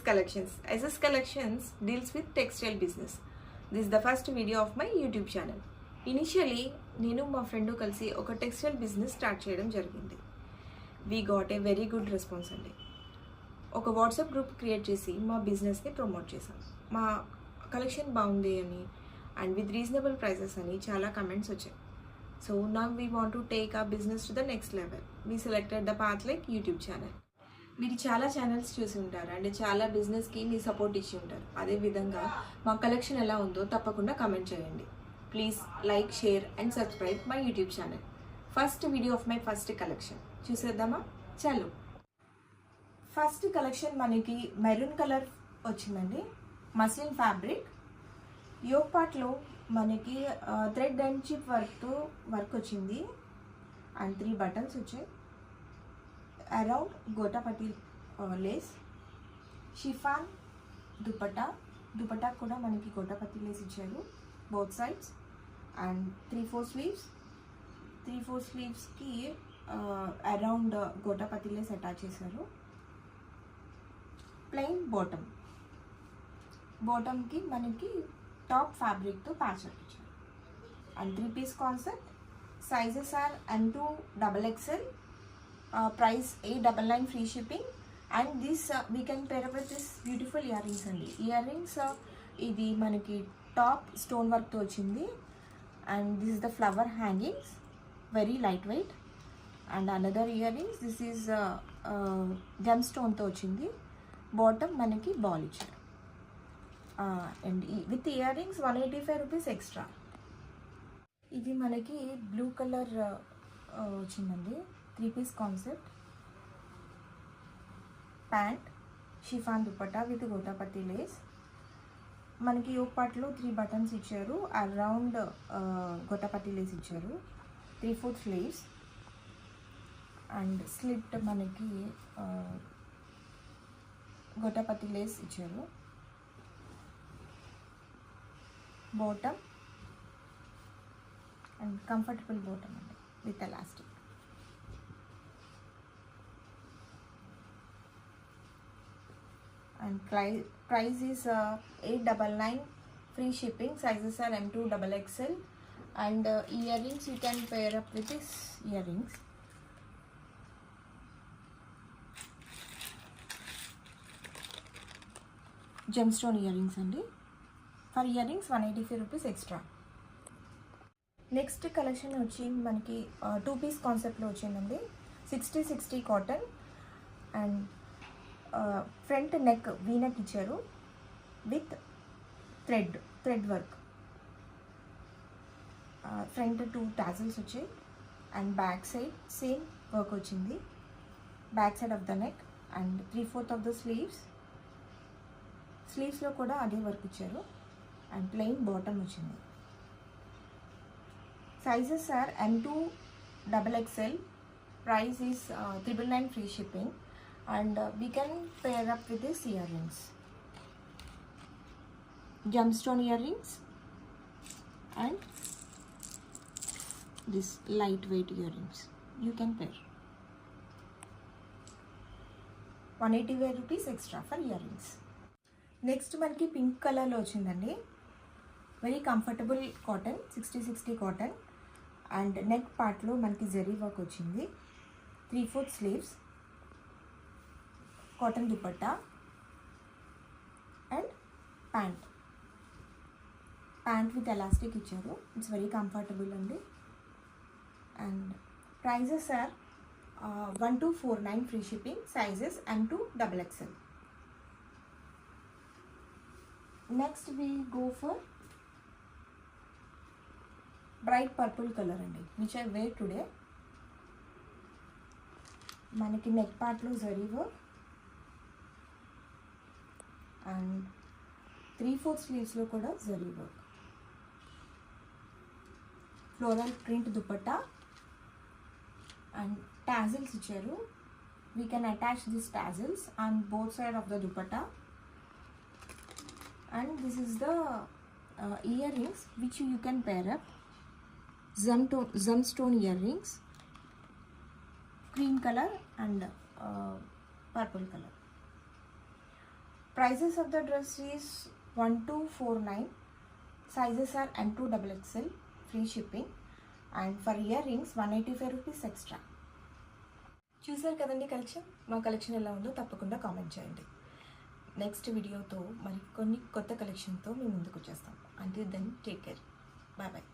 Collections. SS Collections deals with textile business. This is the first video of my YouTube channel. Initially, నేను మా friend కలిసి ఒక textile business start చేయడం జరిగింది. We got a very good response అండి. ఒక WhatsApp group create చేసి మా బిజినెస్ని ప్రమోట్ చేసాం. మా కలెక్షన్ బాగుంది అని అండ్ విత్ రీజనబుల్ ప్రైసెస్ అని చాలా కమెంట్స్ వచ్చాయి. So now we want to take a business to the next level. We selected the path like YouTube channel. మీరు చాలా ఛానల్స్ చూసి ఉంటారు అండ్ చాలా బిజినెస్కి మీ సపోర్ట్ ఇచ్చి ఉంటారు. అదేవిధంగా మా కలెక్షన్ ఎలా ఉందో తప్పకుండా కమెంట్ చేయండి. Please like, share and subscribe my YouTube channel. First video of my first collection చూసేద్దామా? చలో. ఫస్ట్ కలెక్షన్ మనకి మెరూన్ కలర్ వచ్చిందండి. మస్లిన్ ఫ్యాబ్రిక్ యోక్ పార్ట్లో మనకి థ్రెడ్ అండ్ చిప్ వర్క్ వచ్చింది అండ్ 3 బటన్స్ వచ్చాయి. Around gota patti lace, chiffon dupatta కూడా మనకి గోటాపతి లేస్ ఇచ్చారు బోత్ సైడ్స్ అండ్ 3/4 స్లీవ్స్కి అరౌండ్ గోటాపతి లేస్ అటాచ్ చేశారు. ప్లెయిన్ బాటమ్కి మనకి టాప్ ఫ్యాబ్రిక్తో ప్యాచ్ ఇచ్చారు and 3-piece concept. Sizes are M2 XXL. Price 899 free shipping and this we can pair up with this beautiful earrings అండి. ఇయరింగ్స్ ఇది మనకి టాప్ స్టోన్ వర్క్తో వచ్చింది and this is the flower hangings, very light weight. And another earrings, this is gem స్టోన్తో వచ్చింది. Bottom మనకి ball ఇచ్చారు and with earrings 185 rupees extra. ఇది మనకి బ్లూ కలర్ వచ్చిందండి. 3-piece concept, pant, chiffon dupatta with gota patti lace. మనకి యోక్ పార్ట్లో 3 buttons ఇచ్చారు, అరౌండ్ గోటాపతి లేస్ ఇచ్చారు. 3/4 స్లీవ్స్ అండ్ స్లిట్ మనకి గోటాపతి లేస్ ఇచ్చారు. బాటమ్ అండ్ కంఫర్టబుల్ బాటమ్ అండి with elastic. And price is 899 free shipping. Sizes are M2 XXL and earrings you can pair up with this earrings. Gemstone earrings andi. For earrings 185 rupees extra. Next collection వచ్చి మనకి 2-piece కాన్సెప్ట్లో వచ్చిందండి. 60/60 cotton and front neck V neck ఇచ్చారు with thread work. Front 2 tassels వచ్చాయి and back side same work వచ్చింది. Back side of the neck and 3/4 of the స్లీవ్స్లో కూడా అదే వర్క్ ఇచ్చారు అండ్ ప్లెయిన్ బాటమ్ వచ్చింది. Sizes are M2 XXL. Price is 999 free shipping. And we can pair up with these earrings, gemstone earrings and this lightweight earrings. You can pair 185 rupees extra for earrings. Next మనకి pink కలర్లో వచ్చిందండి. Very comfortable cotton, 60/60 cotton and neck పార్ట్లో మనకి zari work వచ్చింది. 3/4 sleeves, cotton dupatta and pant with elastic ఇచ్చారు. It's very comfortable అండి and prices are 1249 free shipping. Sizes M2 XXL. Next we go for bright purple colour అండి, which I wear today. మనకి neck పార్ట్లో zari work and 3/4 స్లీవ్స్లో కూడా zari work. Floral print dupatta and tassels ఇచ్చారు. We can attach this tassels on both side of the dupatta and this is the earrings which you can pair up. Gem stone earrings, cream colour and purple colour. Prices of the dress is 1249. Sizes are M2XXL, free shipping. And for earrings 185 rupees extra. చూసారు కదండి collection. మా collection ఎలా ఉందో తప్పకుండా comment చేయండి. Next వీడియోతో మరి కొన్ని కొత్త కలెక్షన్తో మీ ముందుకు వచ్చేస్తాం. Until then take care. Bye bye.